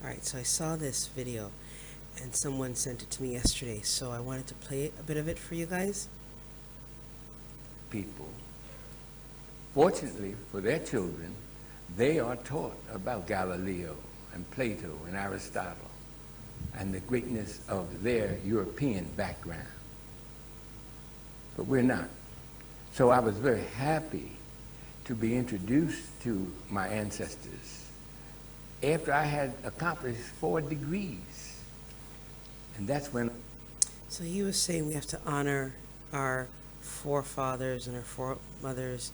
Alright, so I saw this video and someone sent it to me yesterday, so I wanted to play a bit of it for you guys. People, fortunately for their children, they are taught about Galileo and Plato and Aristotle and the greatness of their European background. But we're not. So I was very happy to be introduced to my ancestors after I had accomplished 4 degrees. And that's when... So he was saying we have to honor our forefathers and our foremothers,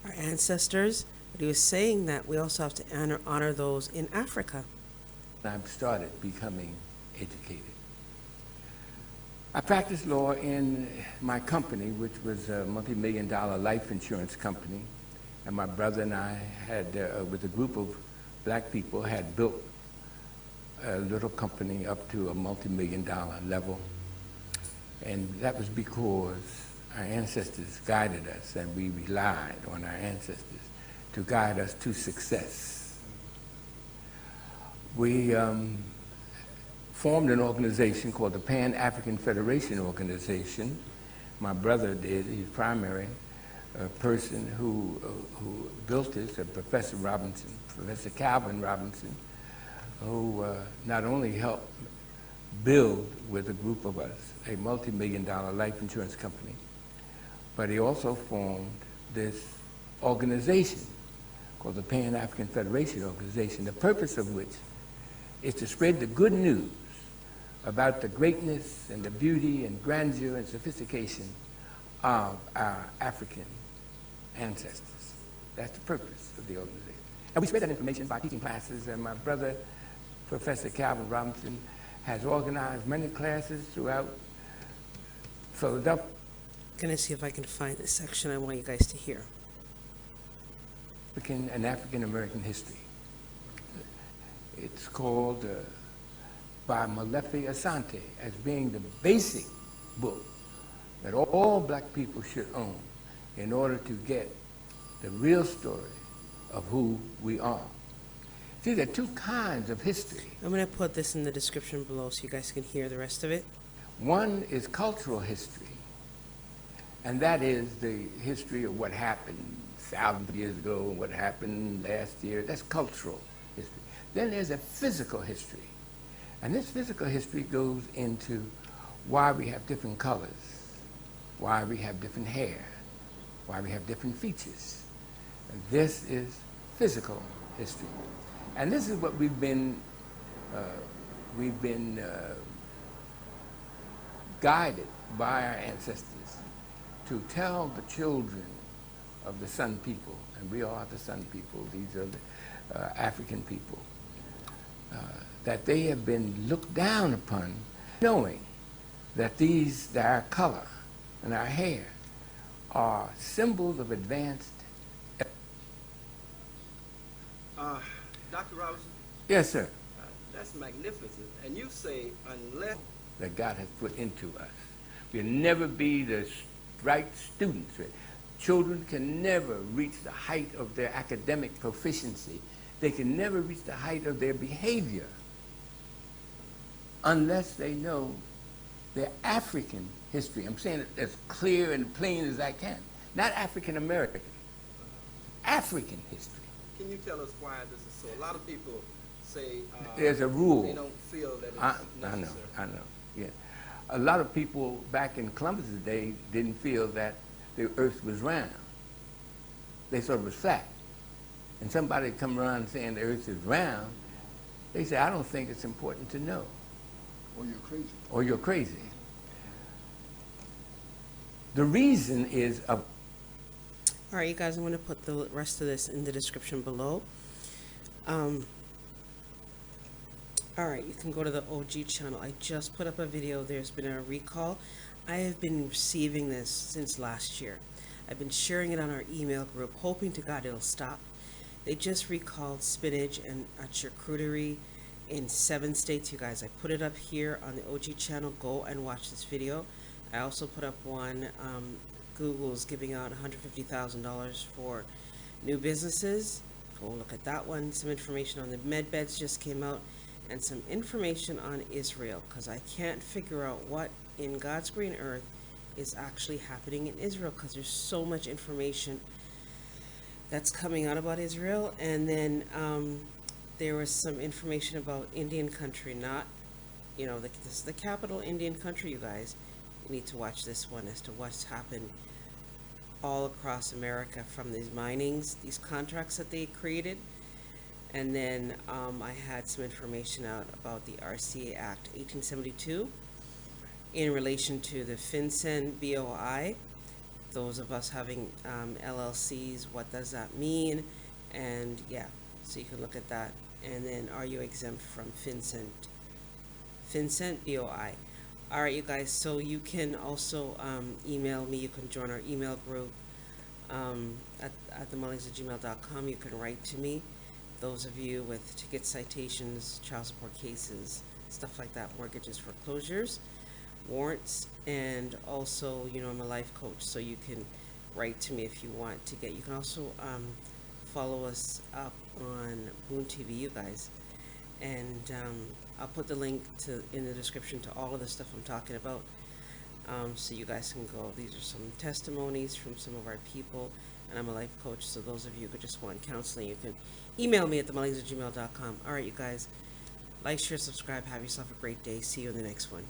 our ancestors, but he was saying that we also have to honor those in Africa. I started becoming educated. I practiced law in my company, which was a multi-million-dollar life insurance company, and my brother and I had, with a group of black people, had built a little company up to a multi-million-dollar level, and that was because our ancestors guided us, and we relied on our ancestors to guide us to success. We formed an organization called the Pan-African Federation Organization. My brother did. He's primary person who built this, Professor Robinson, Professor Calvin Robinson, who not only helped build with a group of us a multi-million-dollar life insurance company, but he also formed this organization called the Pan-African Federation Organization, the purpose of which is to spread the good news about the greatness and the beauty and grandeur and sophistication of our African ancestors. That's the purpose of the organization. And we spread that information by teaching classes, and my brother, Professor Calvin Robinson, has organized many classes throughout Philadelphia. I'm going to see if I can find the section I want you guys to hear. African and African American history. It's called by Molefi Asante as being the basic book that all black people should own in order to get the real story of who we are. See, there are 2 kinds of history. I'm going to put this in the description below so you guys can hear the rest of it. One is cultural history, and that is the history of what happened 1,000 years ago and what happened last year. That's cultural history. Then there's a physical history, and this physical history goes into why we have different colors, why we have different hair, why we have different features. And this is physical history. And this is what we've been guided by our ancestors to tell the children of the Sun people, and we are the Sun people, these are the African people, that they have been looked down upon, knowing that our color and our hair are symbols of advanced... Dr. Robinson? Yes, sir. That's magnificent. And you say, unless... that God has put into us. We'll never be the bright students. Children can never reach the height of their academic proficiency. They can never reach the height of their behavior unless they know their African history. I'm saying it as clear and plain as I can. Not African American. African history. Can you tell us why this is so? A lot of people say there's a rule. They don't feel that it's necessary. I know, yeah. A lot of people back in Columbus's day didn't feel that the earth was round. They thought it was flat. And somebody come around saying the earth is round, they say, I don't think it's important to know. Or you're crazy. Or you're crazy. The reason is of... All right, you guys, I'm going to put the rest of this in the description below. All right, you can go to the OG channel. I just put up a video. There's been a recall. I have been receiving this since last year. I've been sharing it on our email group, hoping to God it'll stop. They just recalled Spinach and Charcuterie in 7 states, you guys. I put it up here on the OG channel. Go and watch this video. I also put up one, Google's giving out $150,000 for new businesses. Go look at that one. Some information on the med beds just came out. and some information on Israel, because I can't figure out what in God's green earth is actually happening in Israel, because there's so much information that's coming out about Israel. And then there was some information about Indian country, not, this is the capital Indian country, you guys. You need to watch this one as to what's happened all across America from these minings, these contracts that they created. And then I had some information out about the RCA Act 1872 in relation to the FinCEN BOI. Those of us having LLCs, what does that mean? And yeah, so you can look at that. And then, are you exempt from FinCEN BOI? All right, you guys, so you can also email me. You can join our email group at themullings@gmail.com. You can write to me. Those of you with ticket citations, child support cases, stuff like that, mortgages, foreclosures, warrants, and also, I'm a life coach, so you can write to me if you want to get. You can also follow us up on Boom TV, you guys, and I'll put the link in the description to all of the stuff I'm talking about, so you guys can go. These are some testimonies from some of our people, and I'm a life coach, so those of you who just want counseling, you can email me at themullings@gmail.com. All right, you guys, like, share, subscribe. Have yourself a great day. See you in the next one.